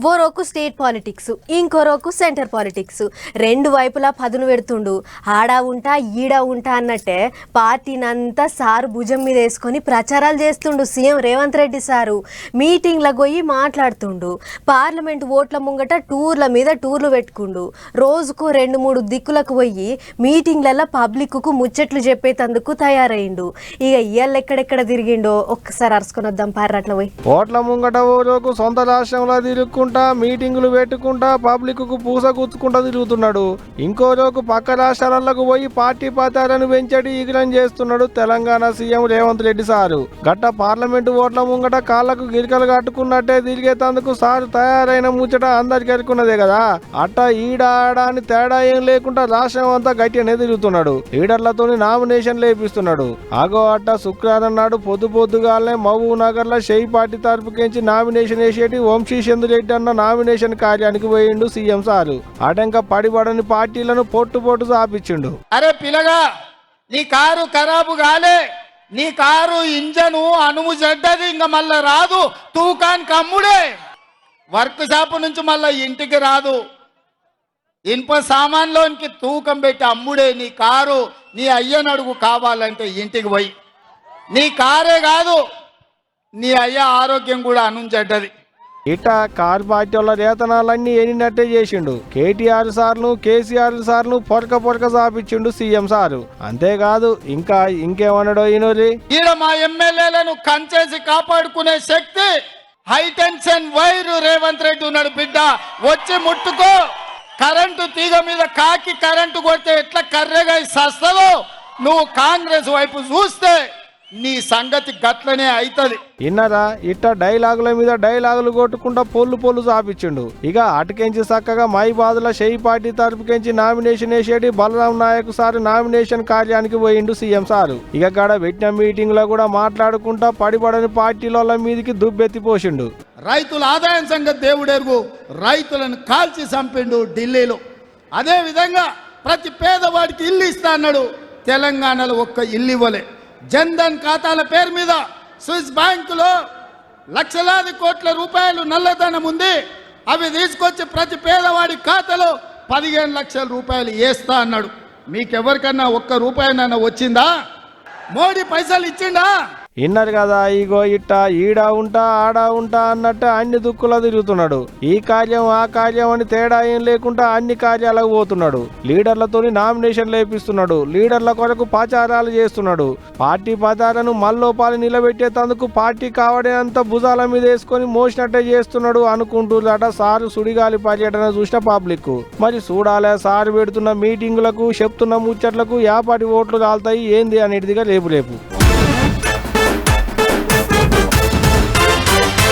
ఓ roku state politics, ఇంకో roku centre politics. రెండు వైపులా పదును పెడుతుండు. ఆడా ఉంటా ఈడా ఉంటా అన్నట్టే పార్టీనంతా సారు భుజం మీద వేసుకొని ప్రచారాలు చేస్తుండు సీఎం రేవంత్ రెడ్డి సారు. మీటింగ్లకు పోయి మాట్లాడుతుండు. పార్లమెంట్ ఓట్ల ముంగట టూర్ల మీద టూర్లు పెట్టుకుండు. రోజుకు 2-3 దిక్కులకు పోయి మీటింగ్లలో పబ్లిక్కు ముచ్చట్లు చెప్పేటందుకు తయారైండు. ఇక ఇయ్యాల ఎక్కడెక్కడ తిరిగిండో ఒక్కసారి అరుసుకొని వద్దాం పార్రట్ల పోయి. ఓట్ల ముంగట ఓ రోజు సొంత రాష్ట్రంలో తిరుగుకుంటా మీటింగులు పెట్టుకుంటా పబ్లిక్ కు పూస కూర్చుకుంటా తిరుగుతున్నాడు. ఇంకో రోజు పక్క రాష్ట్రాలకు పోయి పార్టీ పతాలను పెంచడి ఈగిరం చేస్తున్నాడు తెలంగాణ సీఎం రేవంత్ రెడ్డి సారు. గట్ట పార్లమెంటు ఓట్ల ముంగట కాళ్లకు గిరికలు కట్టుకున్నట్టే తిరిగేందుకు సారు తయారైన ముచ్చట అందరికి ఎరుకున్నదే కదా. అట్ట ఈడ ఆడ అని తేడా ఏం లేకుండా రాష్ట్రం అంతా గట్టిగానే తిరుగుతున్నాడు. లీడర్లతో నామినేషన్ లేపిస్తున్నాడు. ఆగో అట్ట శుక్రవారం నాడు పొద్దుగాలనే మహబూబ్ నగర్ లో షెయి పార్టీ తరపుకించి నామినేషన్ వేసేటి వంశీ చంద్రెడ్డి అన్న నామినేషన్ కార్యానికి పోయిండు సీఎం సారు. అటంక పడిపడని పార్టీలను పొట్టు సాపించిండు. అరే పిల్లగా, నీ కారు ఖరాబు కాలే, నీ కారు ఇంజను అనుము చెడ్డది, ఇంకా మళ్ళా రాదు, తూకానికి అమ్ముడే. వర్క్ షాప్ నుంచి మళ్ళా ఇంటికి రాదు. ఇనుప సామాన్లోనికి తూకం పెట్టి అమ్ముడే. నీ కారు నీ అయ్యనడుగు కావాలంటే ఇంటికి పోయి. నీ కారే కాదు, నీ అయ్య ఆరోగ్యం కూడా అనుంచెడ్డది. ఇట కార్ పార్టీ వాళ్ళ రేతనాలన్నీ ఎనినట్టే చేసిండు. కేటీఆర్ సార్ను కేసీఆర్ సార్ను పొరక సాపించిండు సీఎం సారు. అంతేకాదు ఇంకేమన్నాడో ఈనోరి. ఈడ మా ఎమ్మెల్యేలను కంచేసి కాపాడుకునే శక్తి హైటెన్షన్ వైరు రేవంత్ రెడ్డి ఉన్నాడు. బిడ్డ వచ్చి ముట్టుకో. కరెంటు తీగ మీద కాకి కరెంటు కొడితే ఎట్లా కర్రెగా సస్తదో, నువ్వు కాంగ్రెస్ వైపు చూస్తే నీ సంగతి గట్లనే అయితది. ఇన్నరా ఇట్ట డైలాగుల మీద డైలాగులు కొట్టుకుంటా పొల్లు సాపించిండు. ఇక అటుకెంచి చక్కగా మైబాదుల షెయి పార్టీ తరపుకెంచి నామినేషన్ వేసేటి బలరాం నాయక్ సారు నామినేషన్ కార్యానికి పోయిండు సీఎం సారు. ఇక కాడ పెట్టిన మీటింగ్ లో కూడా మాట్లాడుకుంటా పడిపడని పార్టీల మీదకి దుబ్బెత్తిపోసిండు. రైతుల ఆదాయం సంగతి దేవుడెరుగు, రైతులను కాల్చి చంపిండు ఢిల్లీలో. అదే విధంగా ప్రతి పేదవాడికి ఇల్లు ఇస్తా అన్నాడు. తెలంగాణలో ఒక్క ఇల్లు ఇవ్వలే. జన్ధన్ ఖాతాల పేరు మీద స్విస్ బ్యాంకులో లక్షలాది కోట్ల రూపాయలు నల్లధనం ఉంది. అవి తీసుకొచ్చి ప్రతి పేదవాడి ఖాతాలో 15 లక్షల రూపాయలు వేస్తా అన్నాడు. మీకెవరికన్నా ఒక్క రూపాయనన్నా వచ్చిందా? మోడీ పైసలు ఇచ్చిండా? ఇన్నారు కదా. ఇగో ఇట్ట ఈడా ఉంటా ఆడా ఉంటా అన్నట్టు అన్ని దుక్కులా తిరుగుతున్నాడు. ఈ కార్యం ఆ కార్యం అని తేడా ఏం లేకుండా అన్ని కార్యాలకు పోతున్నాడు. లీడర్లతోని నామినేషన్ లేపిస్తున్నాడు. లీడర్ల కొరకు ప్రచారాలు చేస్తున్నాడు. పార్టీ పదాలను మల్లోపాలు నిలబెట్టేందుకు పార్టీ కావడంత భుజాల మీద వేసుకొని మోసినట్టే చేస్తున్నాడు అనుకుంటున్నారట సారు సుడిగాలి పర్యటన చూసిన పబ్లిక్. మరి చూడాలే సారు పెడుతున్న మీటింగులకు చెప్తున్న ముచ్చట్లకు యాపాటి ఓట్లు కాలుతాయి ఏంది అనేటిదిగా రేపు